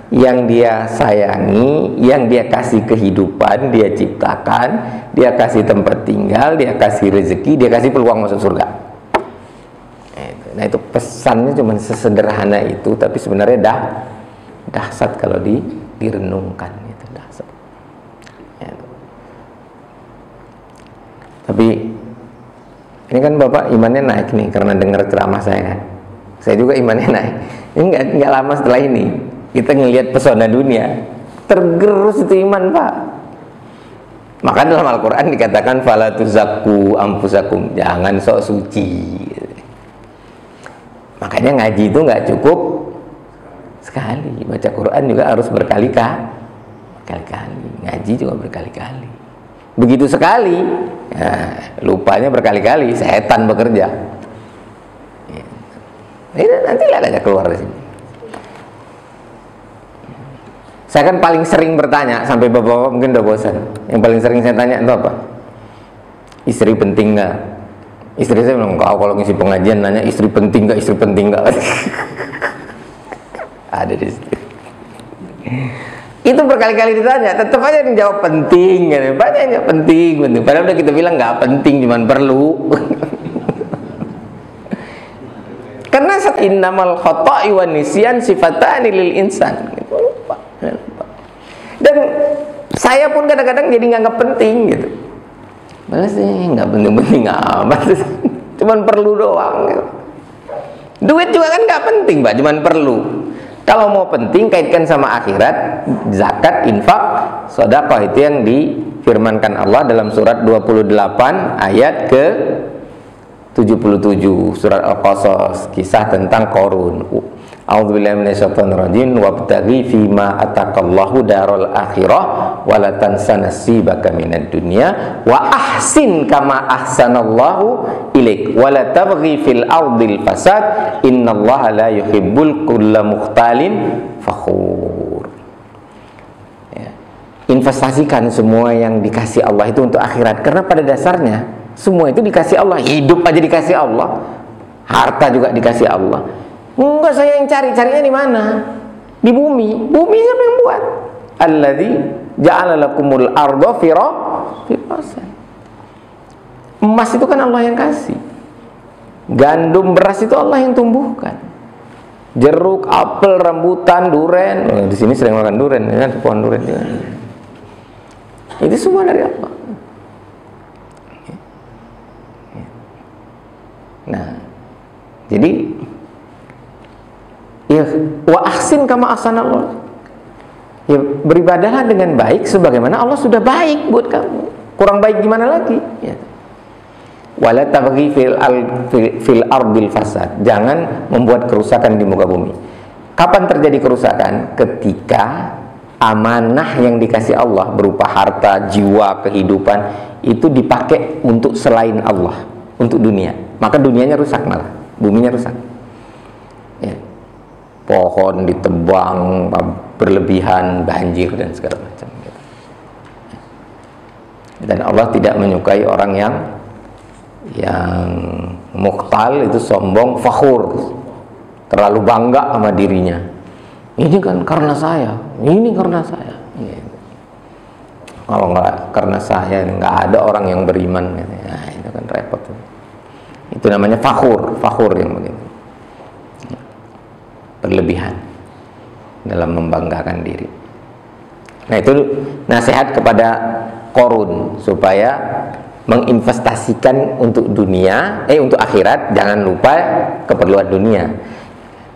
yang dia sayangi, yang dia kasih kehidupan, dia ciptakan, dia kasih tempat tinggal, dia kasih rezeki, dia kasih peluang masuk surga. Nah itu pesannya cuma sesederhana itu, tapi sebenarnya dahsyat kalau direnungkan itu dahsyat. Ya. Tapi ini kan Bapak imannya naik nih karena dengar ceramah saya kan. Saya juga imannya naik. Ini nggak lama setelah ini kita ngelihat pesona dunia, tergerus itu iman Pak. Maka dalam Al-Quran dikatakan fala tuzakku ampusakum, jangan sok suci. Makanya ngaji itu nggak cukup sekali, baca Quran juga harus berkali-kali, ngaji juga berkali-kali. Begitu sekali, ya, lupanya berkali-kali, setan bekerja. Ini nanti lihat aja keluar dari sini. Saya kan paling sering bertanya, sampai bapak-bapak mungkin udah bosan. Yang paling sering saya tanya itu apa? Istri penting nggak? Istri saya bilang, kalau ngisi pengajian nanya istri penting nggak, istri penting nggak? Ada di situ. Itu berkali-kali ditanya, tetap aja yang jawab penting. Banyak yang penting. Padahal udah kita bilang nggak penting, cuman perlu. Karena innamal khata'i wan nisyan sifatani lil insan. Lupa. Dan saya pun kadang-kadang jadi nganggap penting gitu. Balas sih nggak penting-penting amat, cuman perlu doang gitu. Duit juga kan nggak penting, Pak, cuman perlu. Kalau mau penting kaitkan sama akhirat, zakat, infak, sedekah, itu yang difirmankan Allah dalam surat 28 ayat ke 77 surat Al-Qasas, kisah tentang Qarun. A'udzubillahi minasyaitonirrajim, wabtaghi fima atakallahu daral akhirah wa la tansa nasibaka minad dunya wa ahsin kama ahsanallahu ilaik wa la tabghi fil ardil fasad innallaha la yuhibbul kulla mukhtalin fakhur. Ya. Investasikan semua yang dikasih Allah itu untuk akhirat, karena pada dasarnya semua itu dikasih Allah. Hidup aja dikasih Allah, harta juga dikasih Allah. Enggak saya yang cari, carinya di mana? Di bumi. Bumi siapa yang buat? Alladzi ja'ala lakumul arda firasan. Emas itu kan Allah yang kasih. Gandum, beras itu Allah yang tumbuhkan. Jeruk, apel, rambutan, duren. Di sini sering makan duren, kan pohon duren juga. Itu semua dari Allah. Nah, jadi ya, wa ahsin kama ahsanallah. Ya, beribadahlah dengan baik sebagaimana Allah sudah baik buat kamu. Kurang baik gimana lagi? Ya. Wala tabghi fil ardil fasad. Jangan membuat kerusakan di muka bumi. Kapan terjadi kerusakan? Ketika amanah yang dikasih Allah berupa harta, jiwa, kehidupan itu dipakai untuk selain Allah, untuk dunia. Maka dunianya rusak, malah buminya rusak. Ya. Pohon ditebang berlebihan, banjir dan segala macam gitu. Dan Allah tidak menyukai orang yang mukhtal, itu sombong, fakhur, terlalu bangga sama dirinya. Ini kan karena saya, ini karena saya gitu. Kalau nggak karena saya, nggak ada orang yang beriman gitu. Nah, itu kan repot. Itu namanya fakhur yang begitu, berlebihan dalam membanggakan diri. Nah, itu nasihat kepada Qarun supaya menginvestasikan untuk dunia, untuk akhirat, jangan lupa keperluan dunia.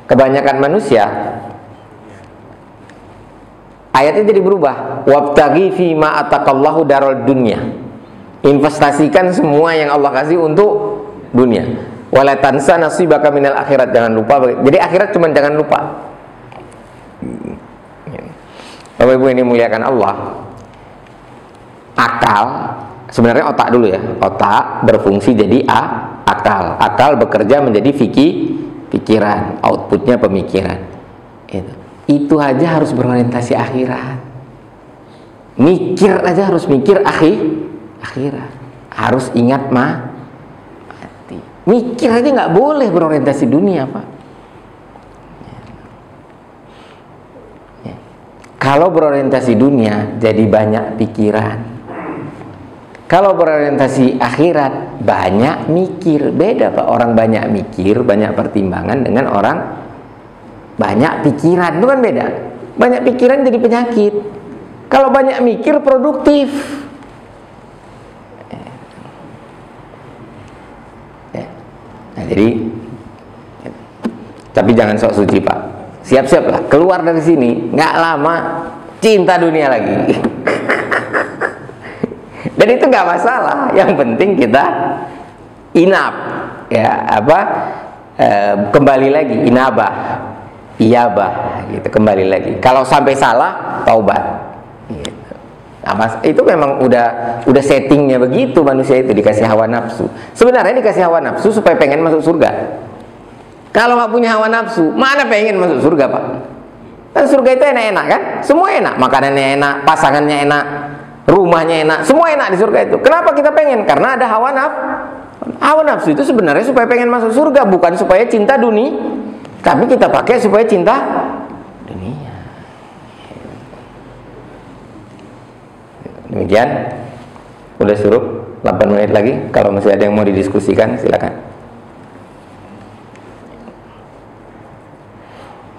Kebanyakan manusia ayatnya jadi berubah. Wabtaghi fima atakallahu daral dunya. Investasikan semua yang Allah kasih untuk dunia. Wala tansa nasibaka minal akhirat, jangan lupa. Jadi akhirat cuma jangan lupa. Bapak Ibu ini muliakan Allah. Akal, sebenarnya otak dulu ya. Otak berfungsi jadi akal. Akal bekerja menjadi pikiran, outputnya pemikiran. Itu aja harus berorientasi akhirat. Mikir aja harus mikir akhirat. Harus ingat mati. Mikir aja nggak boleh berorientasi dunia, Pak. Kalau berorientasi dunia jadi banyak pikiran. Kalau berorientasi akhirat banyak mikir. Beda, Pak. Orang banyak mikir, banyak pertimbangan dengan orang banyak pikiran. Itu kan beda. Banyak pikiran jadi penyakit. Kalau banyak mikir produktif. Nah, jadi tapi jangan sok suci, Pak. Siap-siaplah keluar dari sini, nggak lama cinta dunia lagi. Dan itu nggak masalah. Yang penting kita inab, ya kembali lagi, inabah, iyabah, gitu, kembali lagi. Kalau sampai salah, taubat. Gitu. Nah, itu memang udah settingnya begitu. Manusia itu dikasih hawa nafsu. Sebenarnya dikasih hawa nafsu supaya pengen masuk surga. Kalau nggak punya hawa nafsu, mana pengen masuk surga, Pak? Kan surga itu enak-enak kan? Semua enak, makanannya enak, pasangannya enak, rumahnya enak, semua enak di surga itu. Kenapa kita pengen? Karena ada hawa nafsu. Hawa nafsu itu sebenarnya supaya pengen masuk surga, bukan supaya cinta dunia. Tapi kita pakai supaya cinta dunia. Demikian. Udah suruh 8 menit lagi. Kalau masih ada yang mau didiskusikan, silakan.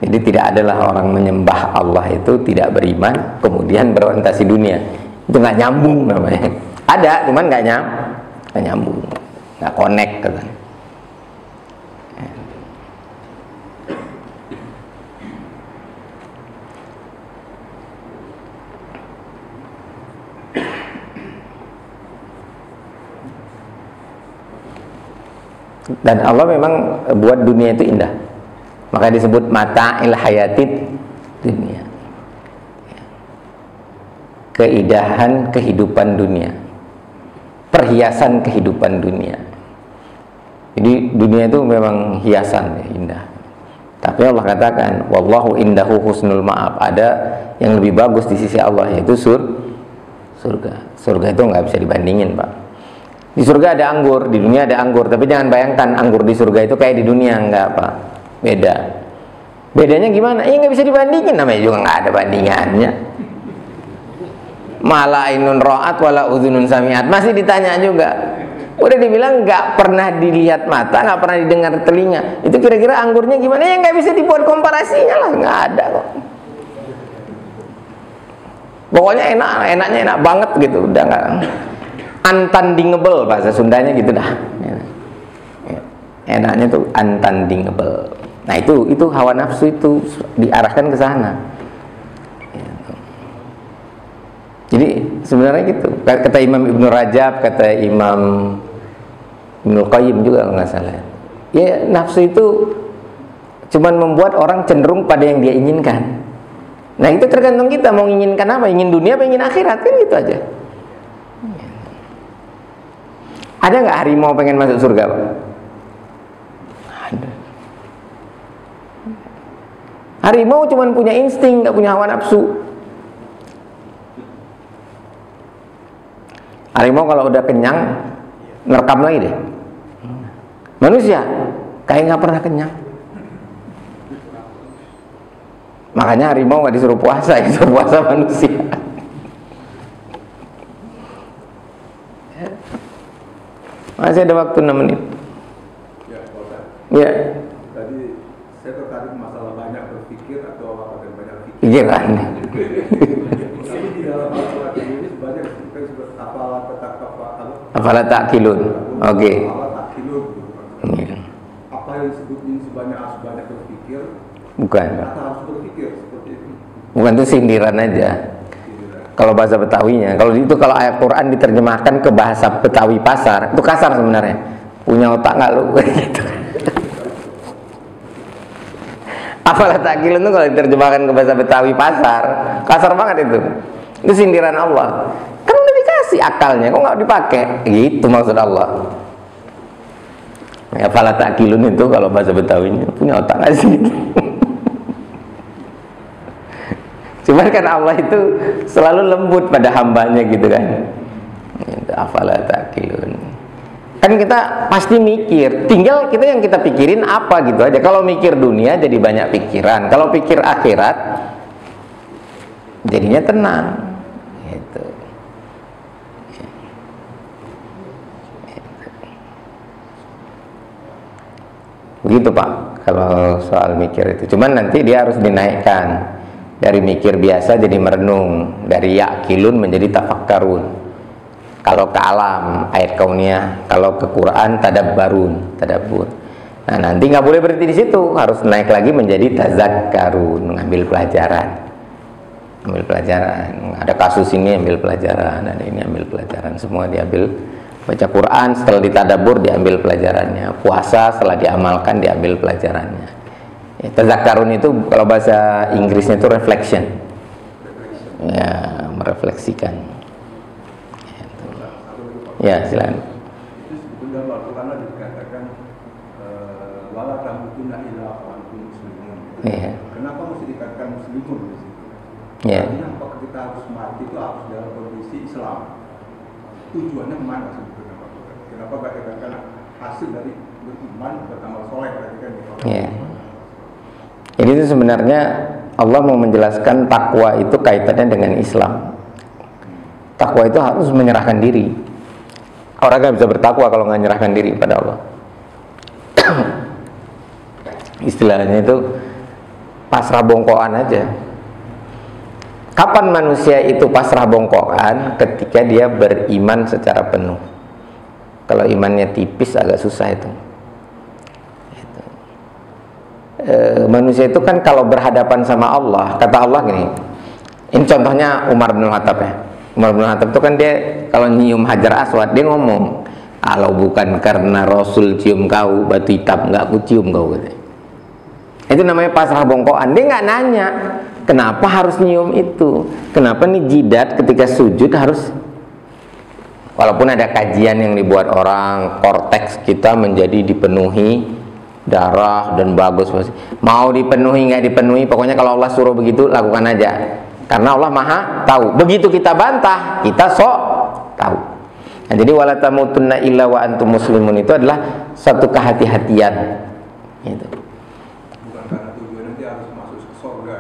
Jadi tidak adalah orang menyembah Allah itu tidak beriman kemudian berorientasi dunia. Itu nggak nyambung namanya. Ada, cuman nggak nyambung, nggak connect katanya. Dan Allah memang buat dunia itu indah, maka disebut mata'il hayatid dunia, keindahan kehidupan dunia, perhiasan kehidupan dunia. Jadi dunia itu memang hiasan ya, indah. Tapi Allah katakan wallahu indahu husnul ma'ab, ada yang lebih bagus di sisi Allah, yaitu surga. Surga itu nggak bisa dibandingin, Pak. Di surga ada anggur, di dunia ada anggur, tapi jangan bayangkan anggur di surga itu kayak di dunia, enggak, Pak. Beda. Bedanya gimana? Ya nggak bisa dibandingin, namanya juga nggak ada bandingannya. Mala ainun ra'at wala udhunun sami'at, masih ditanya juga. Udah dibilang nggak pernah dilihat mata, nggak pernah didengar telinga. Itu kira-kira anggurnya gimana? Ya nggak bisa dibuat komparasinya lah, nggak ada kok. Pokoknya enaknya enak banget gitu, udah nggak untandingable, bahasa Sundanya gitu dah. Enaknya tuh untandingable. Nah itu hawa nafsu itu diarahkan ke sana. Jadi sebenarnya gitu, kata Imam Ibnu Rajab, kata Imam Ibnu Qayyim juga kalau nggak salah, ya nafsu itu cuman membuat orang cenderung pada yang dia inginkan. Nah itu tergantung kita mau inginkan apa, ingin dunia apa ingin akhirat, kan gitu aja. Ada nggak harimau pengen masuk surga, Pak? Ada. Harimau cuman punya insting, nggak punya hawa nafsu. Harimau kalau udah kenyang ngerekam lagi deh. Manusia kayak nggak pernah kenyang. Makanya harimau nggak disuruh puasa, yang disuruh puasa manusia. Masih ada waktu 6 menit. Ya, Bapak. Ya. Tadi saya tertarik masalah banyak berpikir atau apa dan banyak pikir. Pikiran. Tapi di dalam Al-Quran ini sebanyak kita disebut afala ta'qilun. Oke. Apa yang disebut ini sebanyak berpikir? Bukan. Atau harus berpikir seperti itu? Bukan, itu sindiran aja. Kalau bahasa Betawinya, kalau ayat Quran diterjemahkan ke bahasa Betawi pasar, itu kasar sebenarnya. Punya otak nggak lu? Gitu. Apalah ta'qilun itu kalau diterjemahkan ke bahasa Betawi pasar, kasar banget itu. Itu sindiran Allah. Kan udah dikasih akalnya, kok nggak dipakai? Gitu maksud Allah. Ya, apalah ta'qilun itu kalau bahasa Betawinya, punya otak nggak sih? Cuman kan Allah itu selalu lembut pada hambanya gitu kan. Afala ta'qilun. Kan kita pasti mikir, tinggal kita yang kita pikirin apa gitu aja. Kalau mikir dunia jadi banyak pikiran, kalau pikir akhirat jadinya tenang gitu. Begitu Pak, kalau soal mikir itu. Cuman nanti dia harus dinaikkan dari mikir biasa jadi merenung, dari ya'qilun menjadi tafakkarun. Kalau ke alam, ayat kauniyah, kalau ke Quran tadabbur. Nah, nanti nggak boleh berhenti di situ, harus naik lagi menjadi tazakkarun, mengambil pelajaran. Ambil pelajaran. Ada kasus ini ambil pelajaran, ada ini ambil pelajaran, semua diambil. Baca Quran setelah ditadabbur diambil pelajarannya. Puasa setelah diamalkan diambil pelajarannya. Tazakkarun itu kalau bahasa Inggrisnya itu reflection, ya, merefleksikan. Ya, silakan. Itu sebetulnya Al-Quran dikatakan wala tamutunna illa wa antum muslimun. Kenapa mesti dikatakan muslimun di situ? Ya. Artinya apakah kita harus mati itu harus dalam kondisi Islam? Tujuannya kemana sebetulnya Pak? Kenapa gak dikatakan hasil dari beriman beramal soleh berarti kan? Ya. Jadi itu sebenarnya Allah mau menjelaskan takwa itu kaitannya dengan Islam. Takwa itu harus menyerahkan diri. Orang gak bisa bertakwa kalau nggak menyerahkan diri pada Allah. Istilahnya itu pasrah bongkoan aja. Kapan manusia itu pasrah bongkoan? Ketika dia beriman secara penuh. Kalau imannya tipis agak susah itu. Manusia itu kan kalau berhadapan sama Allah, kata Allah gini, ini contohnya Umar bin Khattab ya. Umar bin Khattab itu kan dia kalau nyium Hajar Aswad dia ngomong, Kalau bukan karena Rasul cium kau, batu hitam nggak aku cium kau, katanya. Itu namanya pasrah bongkoan. Dia nggak nanya kenapa harus nyium itu, kenapa nih jidat ketika sujud harus. Walaupun ada kajian yang dibuat orang, korteks kita menjadi dipenuhi darah dan bagus, mau dipenuhi nggak dipenuhi, pokoknya kalau Allah suruh begitu lakukan aja, karena Allah maha tahu. Begitu kita bantah, kita sok tahu. Nah, jadi wala tamutunna illa wa antum muslimun itu adalah satu kehati-hatian gitu. Bukan karena tujuan nanti harus masuk ke surga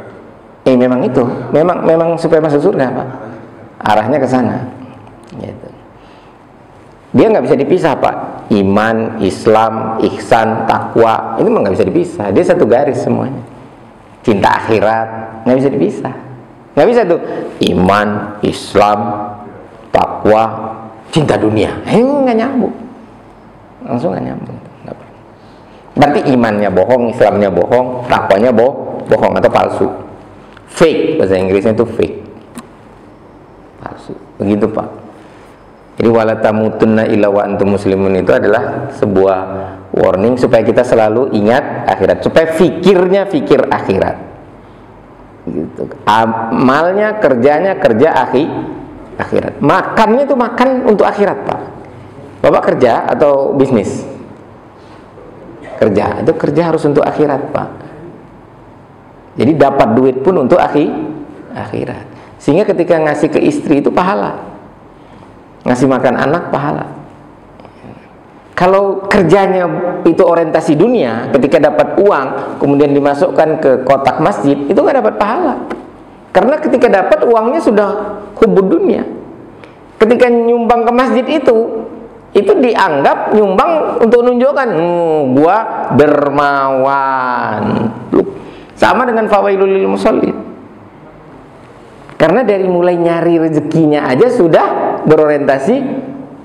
gitu. Memang itu, memang supaya masuk surga, Pak. Arahnya ke sana gitu. Dia nggak bisa dipisah, Pak. Iman, Islam, ihsan, takwa, ini mah nggak bisa dipisah. Dia satu garis semuanya. Cinta akhirat nggak bisa dipisah. Nggak bisa tuh iman, Islam, takwa, cinta dunia. Nggak nyambung. Langsung nggak nyambung. Berarti imannya bohong, Islamnya bohong, takwanya bohong atau palsu. Fake, bahasa Inggrisnya itu fake. Palsu. Begitu, Pak. Jadi wala tamutunna illa wa antum muslimun itu adalah sebuah warning supaya kita selalu ingat akhirat, supaya fikirnya fikir akhirat gitu. Amalnya, kerjanya kerja akhirat, makannya itu makan untuk akhirat, Pak. Bapak kerja atau bisnis? Kerja, itu kerja harus untuk akhirat, Pak. Jadi dapat duit pun untuk akhirat, sehingga ketika ngasih ke istri itu pahala, ngasih makan anak pahala. Kalau kerjanya itu orientasi dunia, ketika dapat uang kemudian dimasukkan ke kotak masjid, itu nggak dapat pahala. Karena ketika dapat uangnya sudah hubud dunia. Ketika nyumbang ke masjid itu dianggap nyumbang untuk menunjukkan gua dermawan. Sama dengan fawailul lil musallin. Karena dari mulai nyari rezekinya aja sudah berorientasi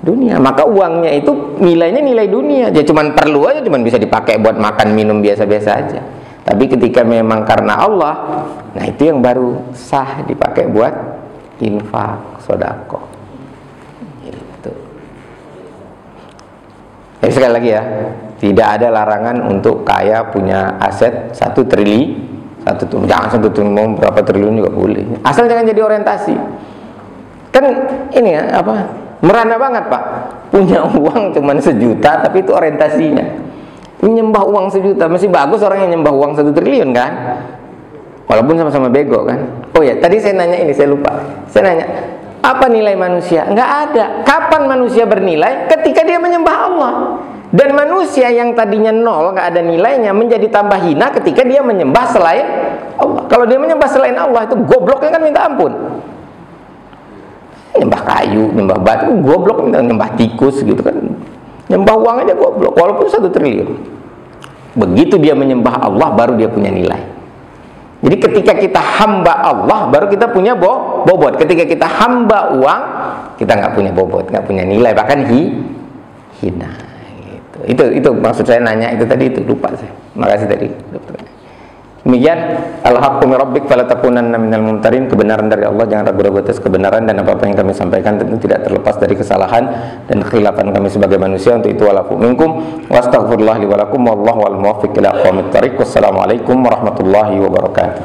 dunia, maka uangnya itu nilainya nilai dunia. Dia cuman perlu aja, cuman bisa dipakai buat makan minum biasa-biasa aja. Tapi ketika memang karena Allah, nah itu yang baru sah dipakai buat infak, sedekah. Gitu. Jadi sekali lagi ya, tidak ada larangan untuk kaya punya aset 1 triliun. Jangan 1 triliun, berapa triliun juga boleh. Asal jangan jadi orientasi. Kan ini ya, merana banget, Pak. Punya uang cuma 1 juta, tapi itu orientasinya menyembah uang 1 juta. Masih bagus orang yang nyembah uang 1 triliun kan? Walaupun sama-sama bego kan? Oh ya, tadi saya nanya ini, saya lupa. Saya nanya, apa nilai manusia? Nggak ada. Kapan manusia bernilai? Ketika dia menyembah Allah. Dan manusia yang tadinya 0, nggak ada nilainya, menjadi tambah hina ketika dia menyembah selain Allah. Kalau dia menyembah selain Allah, itu gobloknya kan minta ampun. Nyembah kayu, nyembah batu, goblok, nyembah tikus gitu kan. Nyembah uang aja goblok, walaupun 1 triliun. Begitu dia menyembah Allah, baru dia punya nilai. Jadi ketika kita hamba Allah, baru kita punya bobot. Ketika kita hamba uang, kita nggak punya bobot, nggak punya nilai, bahkan hina. Itu maksud saya nanya itu tadi, itu lupa saya. Makasih tadi. Demikian al-haqqu min rabbik fala takunanna minal mumtarin. Kebenaran dari Allah, jangan ragu-ragu atas kebenaran, dan apa-apa yang kami sampaikan tentu tidak terlepas dari kesalahan dan kekhilafan kami sebagai manusia. Untuk itu walafu minkum wastaghfirullah li wa lakum wallahu al muwaffiq ila aqwamit thariq. Wassalamualaikum warahmatullahi wabarakatuh.